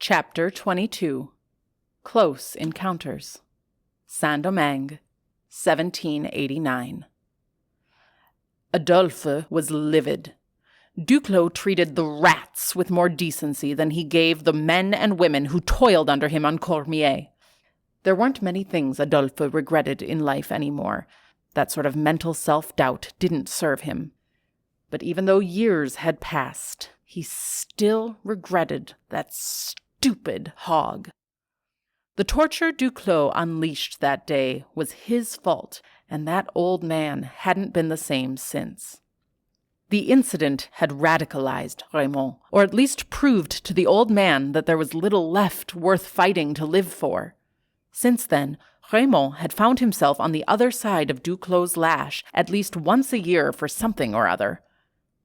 Chapter 22. Close Encounters. Saint-Domingue, 1789. Adolphe was livid. Duclos treated the rats with more decency than he gave the men and women who toiled under him on Cormier. There weren't many things Adolphe regretted in life anymore. That sort of mental self-doubt didn't serve him. But even though years had passed, he still regretted that stupid hog. The torture Duclos unleashed that day was his fault, and that old man hadn't been the same since. The incident had radicalized Raymond, or at least proved to the old man that there was little left worth fighting to live for. Since then, Raymond had found himself on the other side of Duclos' lash at least once a year for something or other.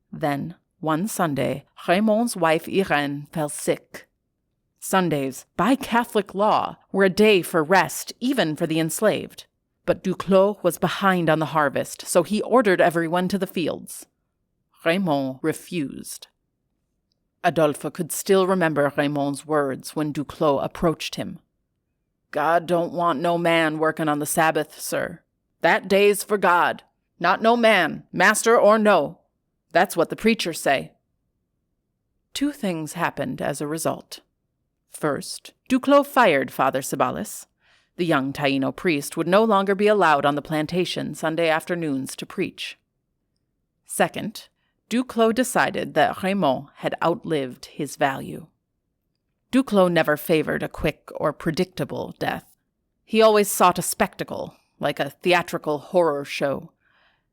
Then, one Sunday, Raymond's wife Irène fell sick. Sundays, by Catholic law, were a day for rest, even for the enslaved. But Duclos was behind on the harvest, so he ordered everyone to the fields. Raymond refused. Adolphe could still remember Raymond's words when Duclos approached him. "God don't want no man working on the Sabbath, sir. That day's for God, not no man, master or no. That's what the preachers say." Two things happened as a result. First, Duclos fired Father Ceballos. The young Taino priest would no longer be allowed on the plantation Sunday afternoons to preach. Second, Duclos decided that Raymond had outlived his value. Duclos never favored a quick or predictable death. He always sought a spectacle, like a theatrical horror show.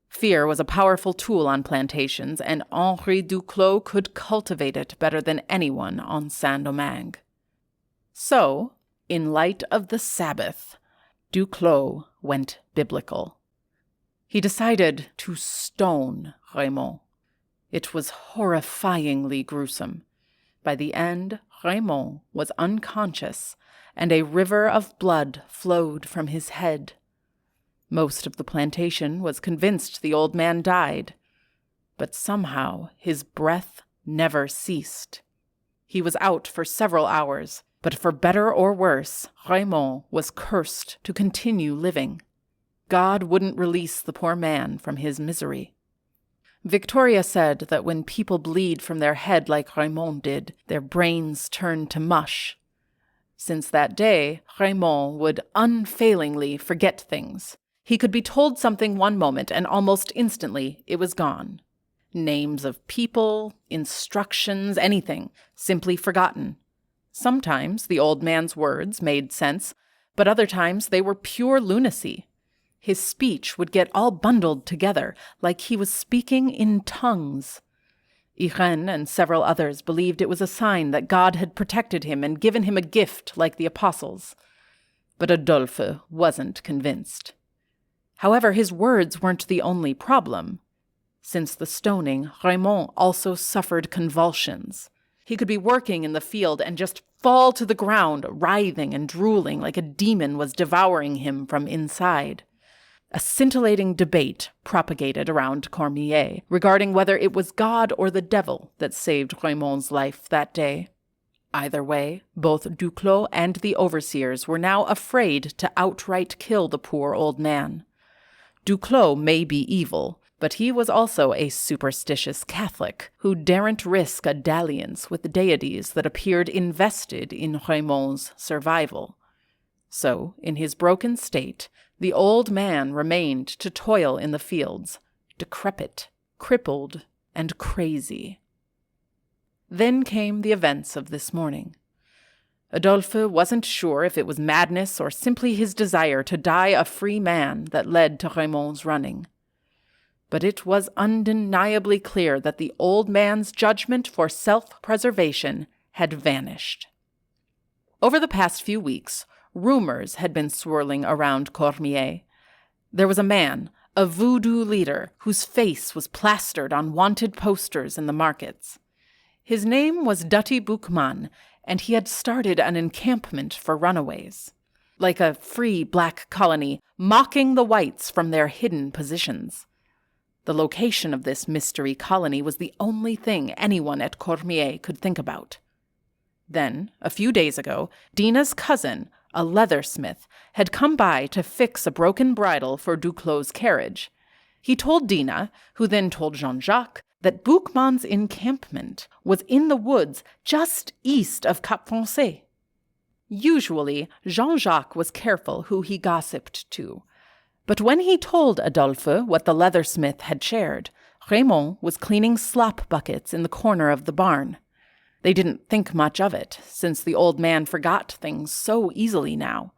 Fear was a powerful tool on plantations, and Henri Duclos could cultivate it better than anyone on Saint-Domingue. So, in light of the Sabbath, Duclos went biblical. He decided to stone Raymond. It was horrifyingly gruesome. By the end, Raymond was unconscious, and a river of blood flowed from his head. Most of the plantation was convinced the old man died, but somehow his breath never ceased. He was out for several hours, but for better or worse, Raymond was cursed to continue living. God wouldn't release the poor man from his misery. Victoria said that when people bleed from their head like Raymond did, their brains turn to mush. Since that day, Raymond would unfailingly forget things. He could be told something one moment, and almost instantly it was gone. Names of people, instructions, anything, simply forgotten. Sometimes the old man's words made sense, but other times they were pure lunacy. His speech would get all bundled together, like he was speaking in tongues. Irène and several others believed it was a sign that God had protected him and given him a gift like the apostles. But Adolphe wasn't convinced. However, his words weren't the only problem. Since the stoning, Raymond also suffered convulsions. He could be working in the field and just fall to the ground, writhing and drooling like a demon was devouring him from inside. A scintillating debate propagated around Cormier regarding whether it was God or the devil that saved Raymond's life that day. Either way, both Duclos and the overseers were now afraid to outright kill the poor old man. Duclos may be evil, but he was also a superstitious Catholic who daren't risk a dalliance with deities that appeared invested in Raymond's survival. So, in his broken state, the old man remained to toil in the fields, decrepit, crippled, and crazy. Then came the events of this morning. Adolphe wasn't sure if it was madness or simply his desire to die a free man that led to Raymond's running. But it was undeniably clear that the old man's judgment for self-preservation had vanished. Over the past few weeks, rumors had been swirling around Cormier. There was a man, a voodoo leader, whose face was plastered on wanted posters in the markets. His name was Dutty Boukman, and he had started an encampment for runaways, like a free black colony, mocking the whites from their hidden positions. The location of this mystery colony was the only thing anyone at Cormier could think about. Then, a few days ago, Dina's cousin, a leathersmith, had come by to fix a broken bridle for Duclos' carriage. He told Dina, who then told Jean-Jacques, that Boukman's encampment was in the woods just east of Cap Français. Usually, Jean-Jacques was careful who he gossiped to. But when he told Adolphe what the leathersmith had shared, Raymond was cleaning slop buckets in the corner of the barn. They didn't think much of it, since the old man forgot things so easily now.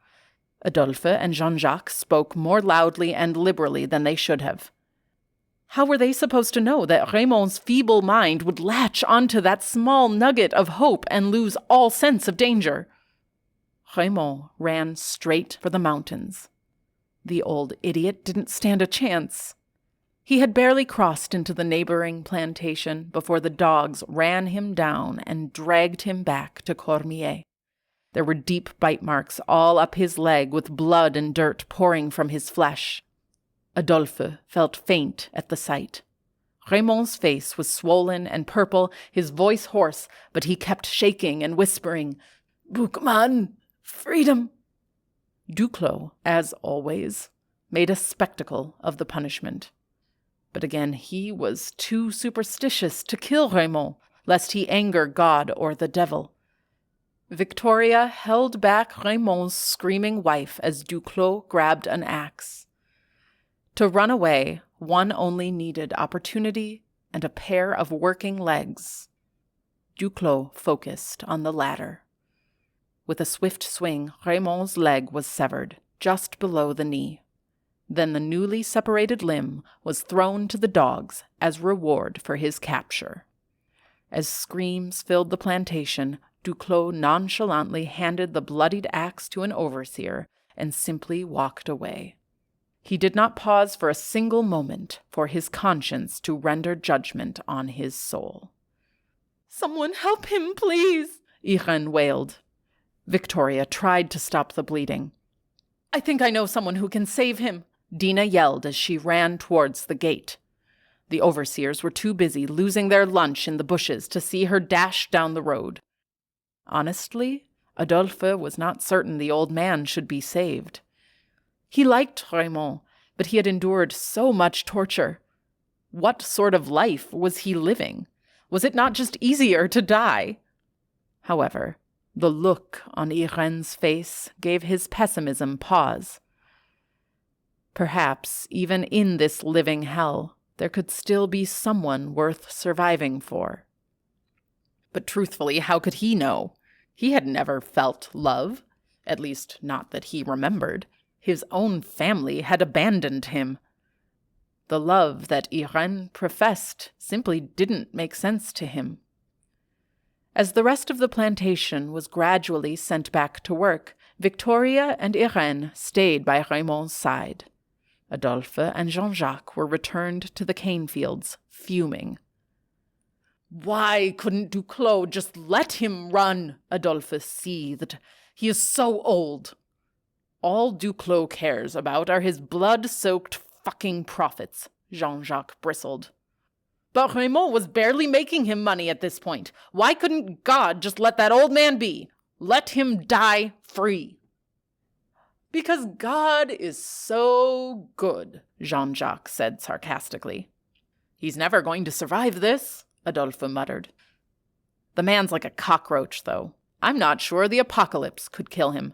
Adolphe and Jean-Jacques spoke more loudly and liberally than they should have. How were they supposed to know that Raymond's feeble mind would latch onto that small nugget of hope and lose all sense of danger? Raymond ran straight for the mountains. The old idiot didn't stand a chance. He had barely crossed into the neighboring plantation before the dogs ran him down and dragged him back to Cormier. There were deep bite marks all up his leg with blood and dirt pouring from his flesh. Adolphe felt faint at the sight. Raymond's face was swollen and purple, his voice hoarse, but he kept shaking and whispering, "Boukman, freedom!" Duclos, as always, made a spectacle of the punishment. But again, he was too superstitious to kill Raymond, lest he anger God or the devil. Victoria held back Raymond's screaming wife as Duclos grabbed an axe. To run away, one only needed opportunity and a pair of working legs. Duclos focused on the latter. With a swift swing, Raymond's leg was severed, just below the knee. Then the newly separated limb was thrown to the dogs as reward for his capture. As screams filled the plantation, Duclos nonchalantly handed the bloodied axe to an overseer and simply walked away. He did not pause for a single moment for his conscience to render judgment on his soul. "Someone help him, please," Irene wailed. Victoria tried to stop the bleeding. "I think I know someone who can save him," Dina yelled as she ran towards the gate. The overseers were too busy losing their lunch in the bushes to see her dash down the road. Honestly, Adolphe was not certain the old man should be saved. He liked Raymond, but he had endured so much torture. What sort of life was he living? Was it not just easier to die? However, the look on Irene's face gave his pessimism pause. Perhaps, even in this living hell, there could still be someone worth surviving for. But truthfully, how could he know? He had never felt love, at least not that he remembered. His own family had abandoned him. The love that Irene professed simply didn't make sense to him. As the rest of the plantation was gradually sent back to work, Victoria and Irene stayed by Raymond's side. Adolphe and Jean-Jacques were returned to the cane fields, fuming. "Why couldn't Duclos just let him run?" Adolphe seethed. "He is so old." "All Duclos cares about are his blood-soaked fucking profits," Jean-Jacques bristled. "But Raymond was barely making him money at this point. Why couldn't God just let that old man be? Let him die free." "Because God is so good," Jean-Jacques said sarcastically. "He's never going to survive this," Adolphe muttered. "The man's like a cockroach, though. I'm not sure the apocalypse could kill him."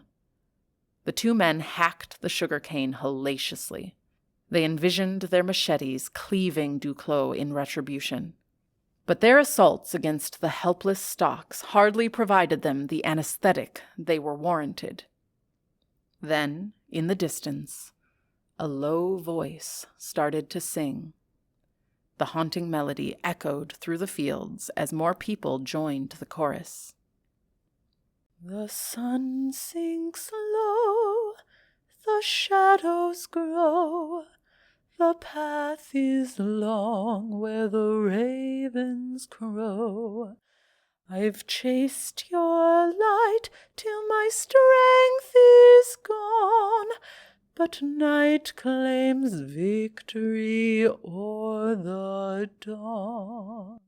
The two men hacked the sugarcane hellaciously. They envisioned their machetes cleaving Duclos in retribution. But their assaults against the helpless stalks hardly provided them the anesthetic they were warranted. Then, in the distance, a low voice started to sing. The haunting melody echoed through the fields as more people joined the chorus. "The sun sinks low, the shadows grow, the path is long where the ravens crow. I've chased your light till my strength is gone, but night claims victory o'er the dawn.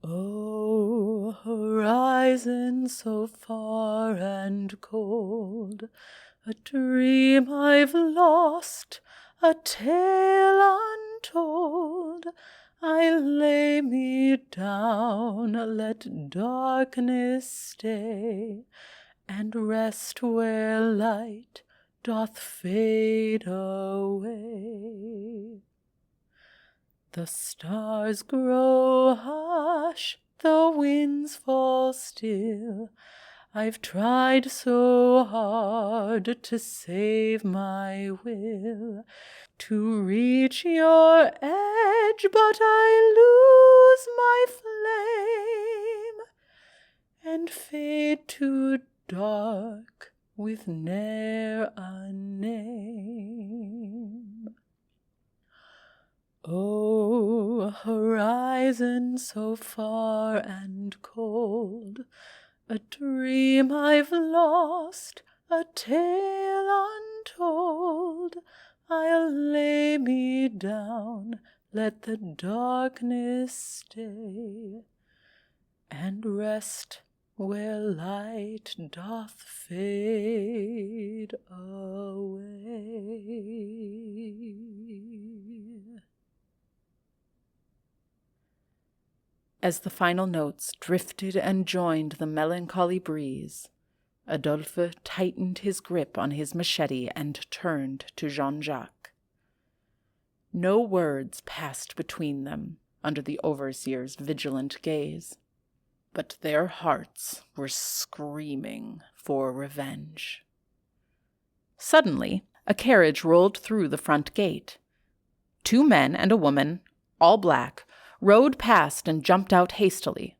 Oh, rise horizon so far and cold, a dream I've lost, a tale untold. I lay me down, let darkness stay, and rest where light doth fade away. The stars grow hush, the winds fall still. I've tried so hard to save my will, to reach your edge, but I lose my flame, and fade to dark with ne'er a name. Oh, horizon so far and cold, a dream I've lost, a tale untold. I'll lay me down, let the darkness stay, and rest where light doth fade away. As the final notes drifted and joined the melancholy breeze, Adolphe tightened his grip on his machete and turned to Jean-Jacques. No words passed between them under the overseer's vigilant gaze, but their hearts were screaming for revenge. Suddenly, a carriage rolled through the front gate. 2 men and a woman, all black, rode past and jumped out hastily.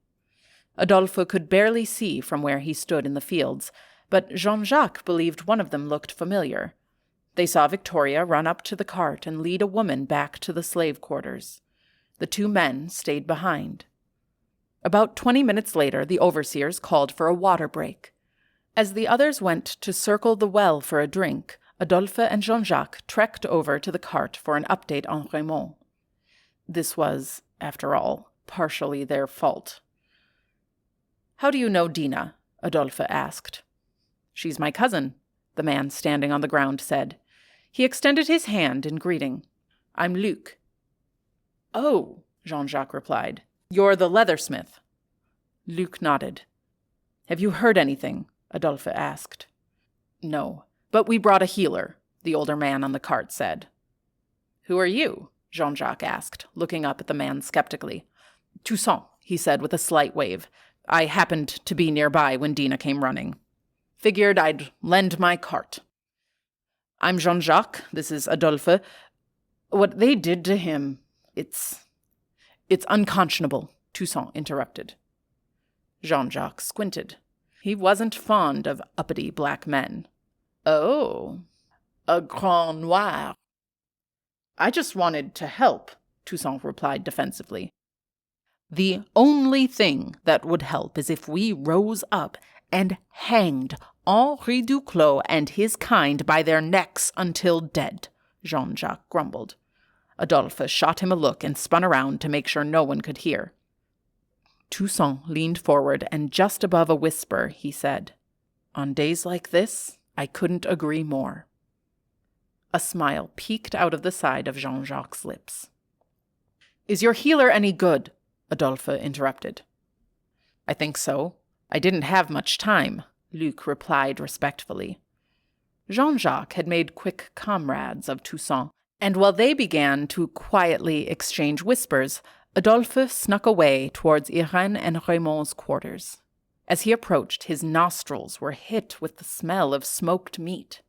Adolphe could barely see from where he stood in the fields, but Jean-Jacques believed one of them looked familiar. They saw Victoria run up to the cart and lead a woman back to the slave quarters. The 2 men stayed behind. About 20 minutes later, the overseers called for a water break. As the others went to circle the well for a drink, Adolphe and Jean-Jacques trekked over to the cart for an update on Raymond. This was, after all, partially their fault. "How do you know Dina?" Adolphe asked. "She's my cousin," the man standing on the ground said. He extended his hand in greeting. "I'm Luc." "Oh," Jean-Jacques replied. "You're the leathersmith." Luc nodded. "Have you heard anything?" Adolphe asked. "No, but we brought a healer," the older man on the cart said. "Who are you?" Jean-Jacques asked, looking up at the man skeptically. "Toussaint," he said with a slight wave. "I happened to be nearby when Dina came running. Figured I'd lend my cart." "I'm Jean-Jacques. This is Adolphe. What they did to him, it's unconscionable," Toussaint interrupted. Jean-Jacques squinted. He wasn't fond of uppity black men. "Oh, a grand noir." "I just wanted to help," Toussaint replied defensively. "The only thing that would help is if we rose up and hanged Henri Duclos and his kind by their necks until dead," Jean-Jacques grumbled. Adolphe shot him a look and spun around to make sure no one could hear. Toussaint leaned forward, and just above a whisper, he said, "On days like this, I couldn't agree more." A smile peeked out of the side of Jean-Jacques' lips. "Is your healer any good?" Adolphe interrupted. "I think so. I didn't have much time," Luc replied respectfully. Jean-Jacques had made quick comrades of Toussaint, and while they began to quietly exchange whispers, Adolphe snuck away towards Irène and Raymond's quarters. As he approached, his nostrils were hit with the smell of smoked meat.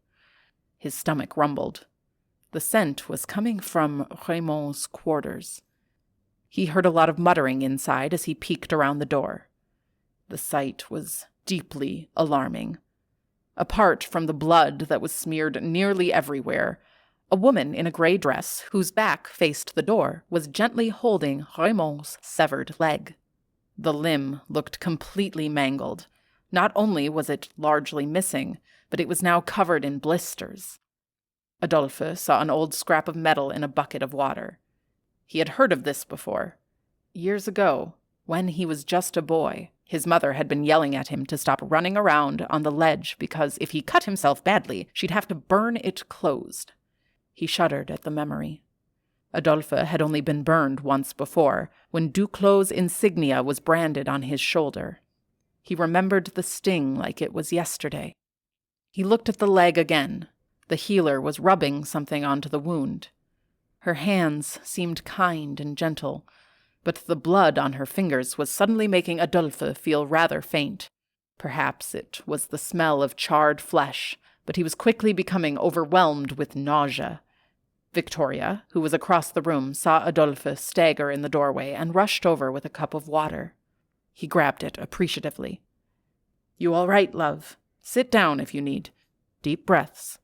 His stomach rumbled. The scent was coming from Raymond's quarters. He heard a lot of muttering inside as he peeked around the door. The sight was deeply alarming. Apart from the blood that was smeared nearly everywhere, a woman in a gray dress, whose back faced the door, was gently holding Raymond's severed leg. The limb looked completely mangled. Not only was it largely missing, but it was now covered in blisters. Adolphe saw an old scrap of metal in a bucket of water. He had heard of this before. Years ago, when he was just a boy, His mother had been yelling at him to stop running around on the ledge because if he cut himself badly, she'd have to burn it closed. He shuddered at the memory. Adolphe had only been burned once before, when Duclos' insignia was branded on his shoulder. He remembered the sting like it was yesterday. He looked at the leg again. The healer was rubbing something onto the wound. Her hands seemed kind and gentle, but the blood on her fingers was suddenly making Adolphe feel rather faint. Perhaps it was the smell of charred flesh, but he was quickly becoming overwhelmed with nausea. Victoria, who was across the room, saw Adolphe stagger in the doorway and rushed over with a cup of water. He grabbed it appreciatively. "You all right, love? Sit down if you need. Deep breaths."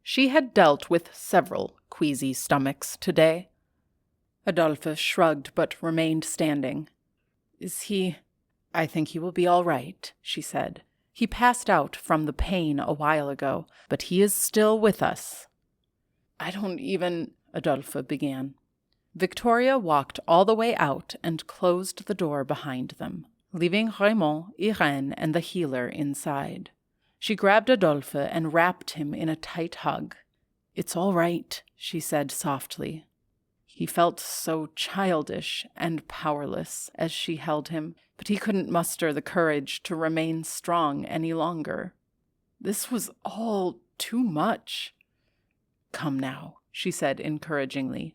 She had dealt with several queasy stomachs today. Adolphe shrugged but remained standing. "Is he—" "I think he will be all right," she said. "He passed out from the pain a while ago, but he is still with us." "I don't even—" Adolphe began. Victoria walked all the way out and closed the door behind them, leaving Raymond, Irene, and the healer inside. She grabbed Adolphe and wrapped him in a tight hug. "It's all right," she said softly. He felt so childish and powerless as she held him, but he couldn't muster the courage to remain strong any longer. This was all too much. "Come now," she said encouragingly.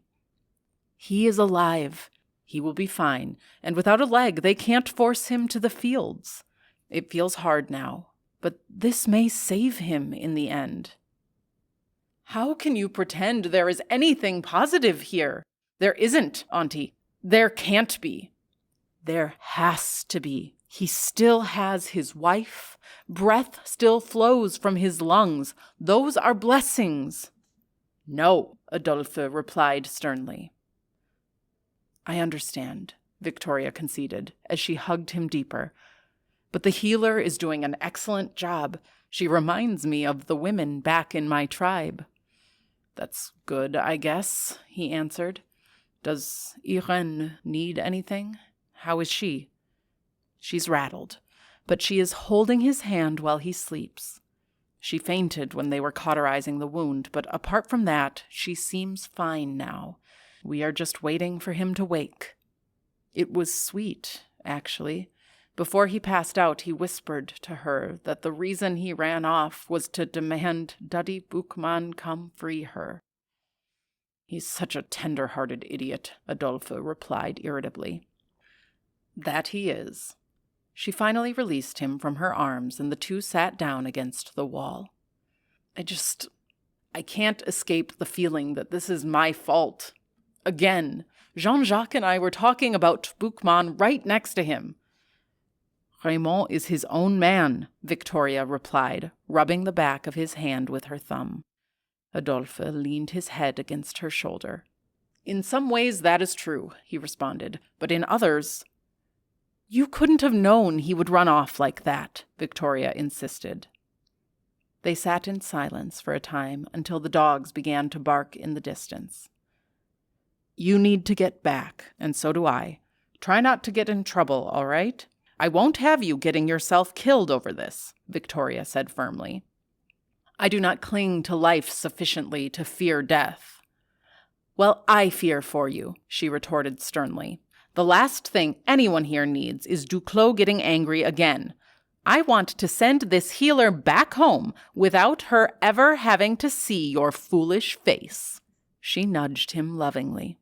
"He is alive. He will be fine, and without a leg they can't force him to the fields. It feels hard now, but this may save him in the end." "How can you pretend there is anything positive here? There isn't, Auntie. There can't be." "There has to be. He still has his wife. Breath still flows from his lungs. Those are blessings." "No," Adolphe replied sternly. "I understand," Victoria conceded, as she hugged him deeper. "But the healer is doing an excellent job. She reminds me of the women back in my tribe." "That's good, I guess," he answered. "Does Irene need anything? How is she?" "She's rattled, but she is holding his hand while he sleeps. She fainted when they were cauterizing the wound, but apart from that, she seems fine now. We are just waiting for him to wake." It was sweet, actually. Before he passed out, he whispered to her that the reason he ran off was to demand Duddy Boukman come free her. "He's such a tender-hearted idiot," Adolphe replied irritably. "That he is." She finally released him from her arms, and the two sat down against the wall. I can't escape the feeling that this is my fault. Again, Jean-Jacques and I were talking about Boukman right next to him." "Raymond is his own man," Victoria replied, rubbing the back of his hand with her thumb. Adolphe leaned his head against her shoulder. "In some ways that is true," he responded, "but in others—" "You couldn't have known he would run off like that," Victoria insisted. They sat in silence for a time until the dogs began to bark in the distance. "You need to get back, and so do I. Try not to get in trouble, all right? I won't have you getting yourself killed over this," Victoria said firmly. "I do not cling to life sufficiently to fear death." "Well, I fear for you," she retorted sternly. "The last thing anyone here needs is Duclos getting angry again. I want to send this healer back home without her ever having to see your foolish face." She nudged him lovingly.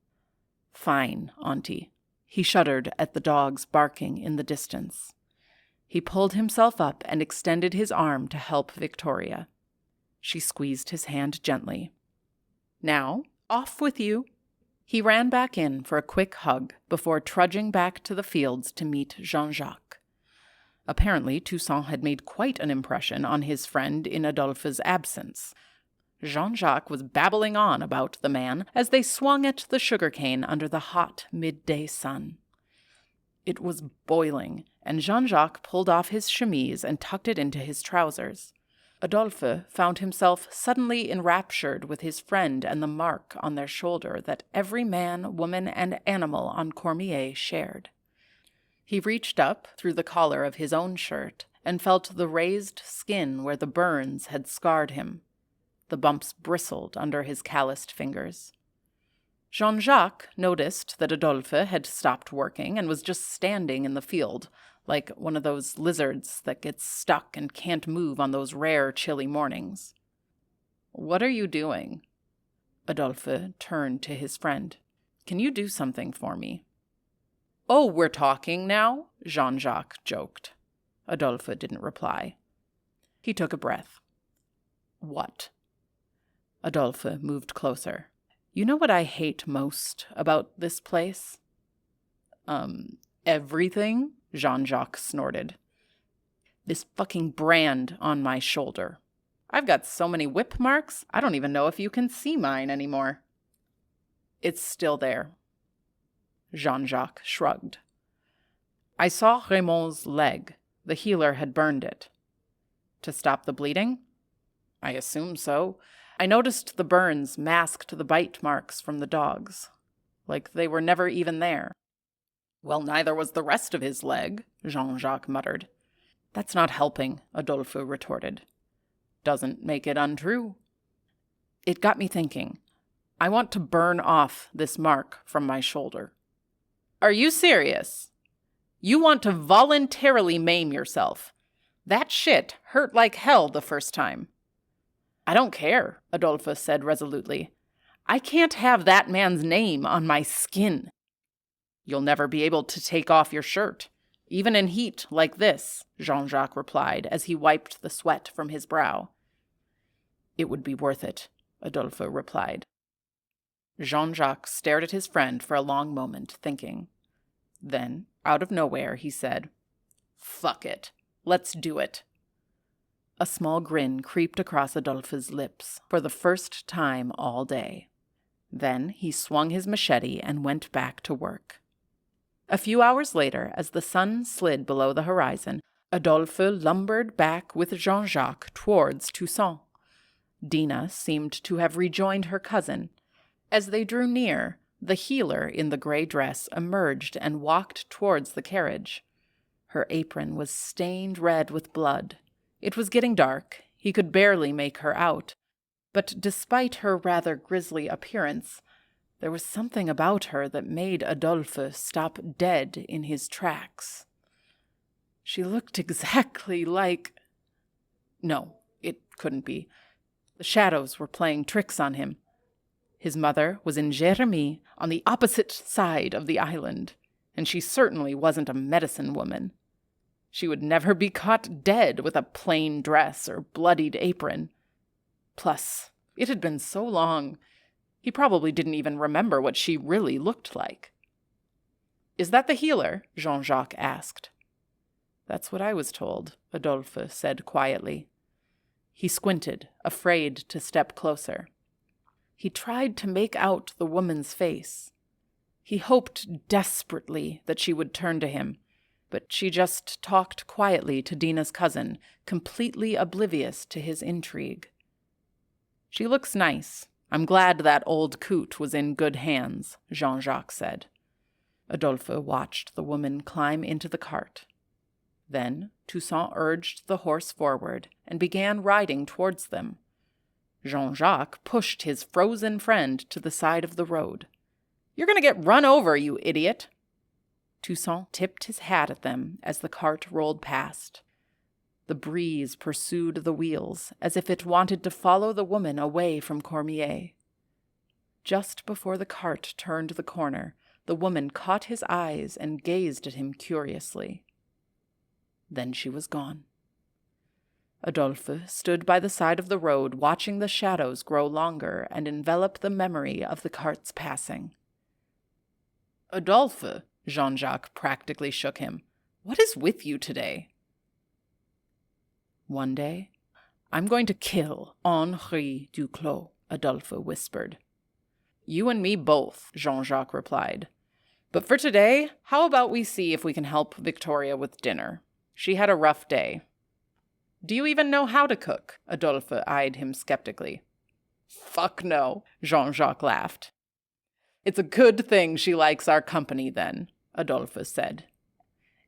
"Fine, Auntie." He shuddered at the dogs barking in the distance. He pulled himself up and extended his arm to help Victoria. She squeezed his hand gently. "Now, off with you." He ran back in for a quick hug before trudging back to the fields to meet Jean-Jacques. Apparently, Toussaint had made quite an impression on his friend in Adolphe's absence. Jean-Jacques was babbling on about the man as they swung at the sugarcane under the hot midday sun. It was boiling, and Jean-Jacques pulled off his chemise and tucked it into his trousers. Adolphe found himself suddenly enraptured with his friend and the mark on their shoulder that every man, woman, and animal on Cormier shared. He reached up through the collar of his own shirt and felt the raised skin where the burns had scarred him. The bumps bristled under his calloused fingers. Jean-Jacques noticed that Adolphe had stopped working and was just standing in the field, like one of those lizards that gets stuck and can't move on those rare, chilly mornings. "What are you doing?" Adolphe turned to his friend. "Can you do something for me?" "Oh, we're talking now?" Jean-Jacques joked. Adolphe didn't reply. He took a breath. "What?" Adolphe moved closer. "You know what I hate most about this place?" Everything?" Jean-Jacques snorted. "This fucking brand on my shoulder. I've got so many whip marks, I don't even know if you can see mine anymore." "It's still there." Jean-Jacques shrugged. "I saw Raymond's leg. The healer had burned it." "To stop the bleeding?" "I assume so. I noticed the burns masked the bite marks from the dogs, like they were never even there." "Well, neither was the rest of his leg," Jean-Jacques muttered. "That's not helping," Adolphe retorted. "Doesn't make it untrue." "It got me thinking. I want to burn off this mark from my shoulder." "Are you serious? You want to voluntarily maim yourself? That shit hurt like hell the first time." "I don't care," Adolphe said resolutely. "I can't have that man's name on my skin." "You'll never be able to take off your shirt, even in heat like this," Jean-Jacques replied as he wiped the sweat from his brow. "It would be worth it," Adolphe replied. Jean-Jacques stared at his friend for a long moment, thinking. Then, out of nowhere, he said, "Fuck it. Let's do it." A small grin creeped across Adolphe's lips for the first time all day. Then he swung his machete and went back to work. A few hours later, as the sun slid below the horizon, Adolphe lumbered back with Jean-Jacques towards Toussaint. Dina seemed to have rejoined her cousin. As they drew near, the healer in the gray dress emerged and walked towards the carriage. Her apron was stained red with blood. It was getting dark. He could barely make her out. But despite her rather grisly appearance, there was something about her that made Adolphe stop dead in his tracks. She looked exactly like... No, it couldn't be. The shadows were playing tricks on him. His mother was in Jérémie, on the opposite side of the island, and she certainly wasn't a medicine woman. She would never be caught dead with a plain dress or bloodied apron. Plus, it had been so long, he probably didn't even remember what she really looked like. "Is that the healer?" Jean-Jacques asked. "That's what I was told," Adolphe said quietly. He squinted, afraid to step closer. He tried to make out the woman's face. He hoped desperately that she would turn to him, but she just talked quietly to Dina's cousin, completely oblivious to his intrigue. "She looks nice. I'm glad that old coot was in good hands," Jean-Jacques said. Adolphe watched the woman climb into the cart. Then Toussaint urged the horse forward and began riding towards them. Jean-Jacques pushed his frozen friend to the side of the road. "You're going to get run over, you idiot!" Toussaint tipped his hat at them as the cart rolled past. The breeze pursued the wheels as if it wanted to follow the woman away from Cormier. Just before the cart turned the corner, the woman caught his eyes and gazed at him curiously. Then she was gone. Adolphe stood by the side of the road, watching the shadows grow longer and envelop the memory of the cart's passing. "Adolphe," Jean-Jacques practically shook him. "What is with you today?" "One day, I'm going to kill Henri Duclos," Adolphe whispered. "You and me both," Jean-Jacques replied. "But for today, how about we see if we can help Victoria with dinner? She had a rough day." "Do you even know how to cook?" Adolphe eyed him skeptically. "Fuck no," Jean-Jacques laughed. "It's a good thing she likes our company then," Adolphe said.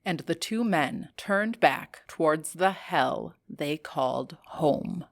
and the two men turned back towards the hell they called home.